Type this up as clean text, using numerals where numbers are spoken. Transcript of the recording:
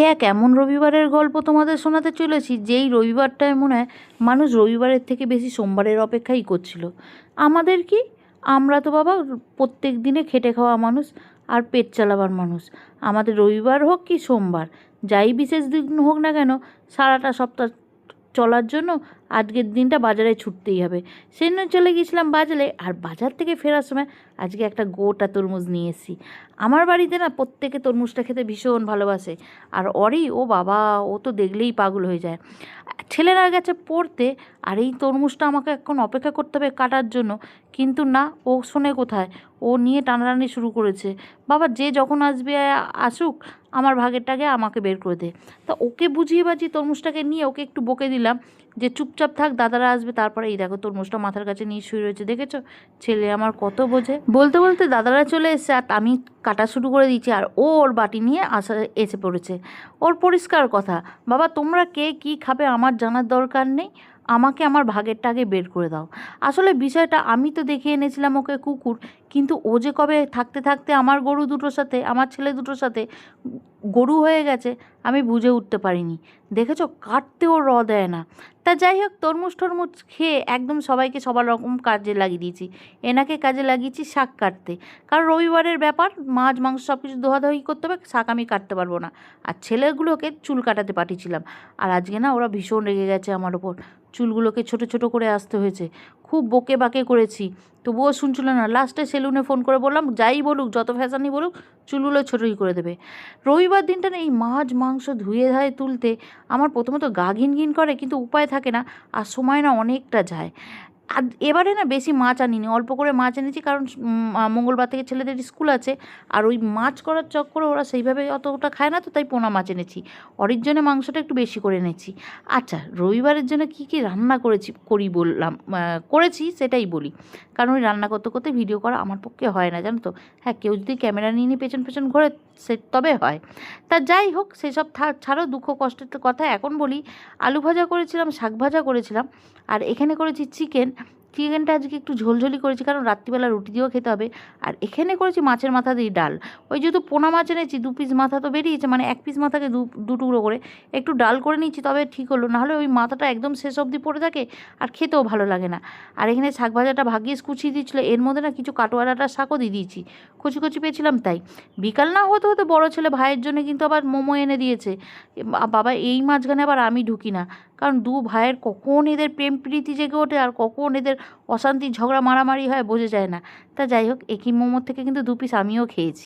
এক এমন রবিবারের গল্প তোমাদের শোনাতে চলেছি, যেই রবিবারটায় মনে হয় মানুষ রবিবারের থেকে বেশি সোমবারের অপেক্ষাই করছিল। আমাদের কি, আমরা তো বাবা প্রত্যেক দিনে খেটে খাওয়া মানুষ আর পেট চালাবার মানুষ। আমাদের রবিবার হোক কি সোমবার, যাই বিশেষ দিন হোক না কেন, সারাটা সপ্তাহ চলার জন্য আজকের দিনটা বাজারে ছুটতেই হবে। সেজন্য চলে গিয়েছিলাম বাজারে, আর বাজার থেকে ফেরার সময় আজকে একটা গোটা তরমুজ নিয়ে এসেছি। আমার বাড়িতে না প্রত্যেকে তরমুজটা খেতে ভীষণ ভালোবাসে, আর ও বাবা, ও তো দেখলেই পাগল হয়ে যায়। ছেলেরা গেছে পড়তে, আর এই তরমুজটা আমাকে এখন অপেক্ষা করতে হবে কাটার জন্য। কিন্তু না, ও শোনে কোথায়, ও নিয়ে টানাটানি শুরু করেছে। বাবা, যে যখন আসবে আসুক, আমার ভাগেরটাকে আমাকে বের করে দে। তা ওকে বুঝিয়ে বাজিয়ে তরমুজটাকে নিয়ে ওকে একটু বকে দিলাম যে চুপচাপ থাক, দাদারা আসবে তারপরে। এই দেখো তরমুজটা মাথার কাছে নিয়ে শুয়ে রয়েছে, দেখেছো? ছেলে আমার কত বোঝে। বলতে বলতে দাদারা চলে এসেছে, আর আমি কাটা শুরু করে দিচ্ছি, আর ও ওর বাটি নিয়ে এসে পড়েছে। ওর পরিষ্কার কথা, বাবা তোমরা কে কী খাবে আমার জানার দরকার নেই, আমাকে আমার ভাগেরটা আগে বের করে দাও। আসলে বিষয়টা, আমি তো দেখে এনেছিলাম ওকে কুকুর, কিন্তু ও যে কবে থাকতে থাকতে আমার গরু দুটোর সাথে, আমার ছেলে দুটোর সাথে গরু হয়ে গেছে আমি বুঝে উঠতে পারিনি। দেখেছো, কাটতেও দেয় না। তা যাই হোক, তরমুজ টরমুজ খেয়ে একদম সবাইকে সবার রকম কাজে লাগিয়ে দিয়েছি। এনাকে কাজে লাগিয়েছি শাক কাটতে, কারণ রবিবারের ব্যাপার, মাছ মাংস সব কিছু ধোয়াধুয়ি করতে হবে, শাক আমি কাটতে পারবো না। আর ছেলেগুলোকে চুল কাটাতে পাঠিয়েছিলাম। আর আজকে না ওরা ভীষণ রেগে গেছে আমার ওপর, চুলগুলোকে ছোট ছোট করে আসতে হয়েছে। খুব বকে বাকে করেছি, তবুও শুনছিল না। লাস্টে সেলুনে ফোন করে বললাম, যাই বলুক, যত ফ্যাশানি বলুক, চুলগুলো ছোটোই করে দেবে। রবিবার দিনটা না এই মাছ মাংস ধুয়ে ধায়ে তুলতে আমার প্রথমত গা ঘিন ঘিন করে, কিন্তু উপায় থাকে না, আর সময় না অনেকটা যায়। আর এবারে না বেশি মাছ আনিনি, অল্প করে মাছ এনেছি, কারণ মঙ্গলবার থেকে ছেলেদের স্কুল আছে। আর ওই মাছ করার চক্করে ওরা সেইভাবে অতটা খায় না, তো তাই পোনা মাছ এনেছি। ওর জন্য মাংসটা একটু বেশি করে এনেছি। আচ্ছা, রবিবারের জন্য কী কী রান্না করেছি সেটাই বলি, কারণ ওই রান্না করতে করতে ভিডিও করা আমার পক্ষে হয় না, জানো তো। হ্যাঁ, কেউ যদি ক্যামেরা নিয়ে নিয়ে পেছন পেছন ঘোরে সে তবে হয়। তা যাই হোক, সেসব ছাড়ো, দুঃখ কষ্টের কথা এখন বলি। আলু ভাজা করেছিলাম, শাক ভাজা করেছিলাম, আর এখানে করেছি চিকেনটা আজকে একটু ঝোলঝোলি করেছি, কারণ রাত্রিবেলা রুটি দিয়েও খেতে হবে। আর এখানে করেছি মাছের মাথা দিয়ে ডাল। ওই যেহেতু পোনা মাছ এনেছি, 2 পিস মাথা তো বেরিয়েছে, মানে 1 পিস মাথাকে দু টুকরো করে একটু ডাল করে নিচ্ছি, তবে ঠিক হলো। নাহলে ওই মাথাটা একদম শেষ অবধি পড়ে থাকে, আর খেতেও ভালো লাগে না। আর এখানে শাক ভাজাটা ভাগিয়ে কুচিয়ে দিয়েছিলো, এর মধ্যে না কিছু কাটোয়া ডাঁটার শাকও দিয়ে দিয়েছি, কচি কচি পেয়েছিলাম তাই। বিকাল না হতে হতে বড় ছেলে ভাইয়ের জন্য কিন্তু আবার মোমো এনে দিয়েছে। বাবা, এই মাঝখানে আবার আমি ঢুকি না, কারণ দু ভাইয়ের কখন এদের প্রেম প্রীতি জেগে ওঠে আর কখন এদের অশান্তি ঝগড়া মারামারি হয় বোঝা যায় না। তা যাই হোক, একই মোমোর থেকে কিন্তু 2 পিস আমিও খেয়েছি।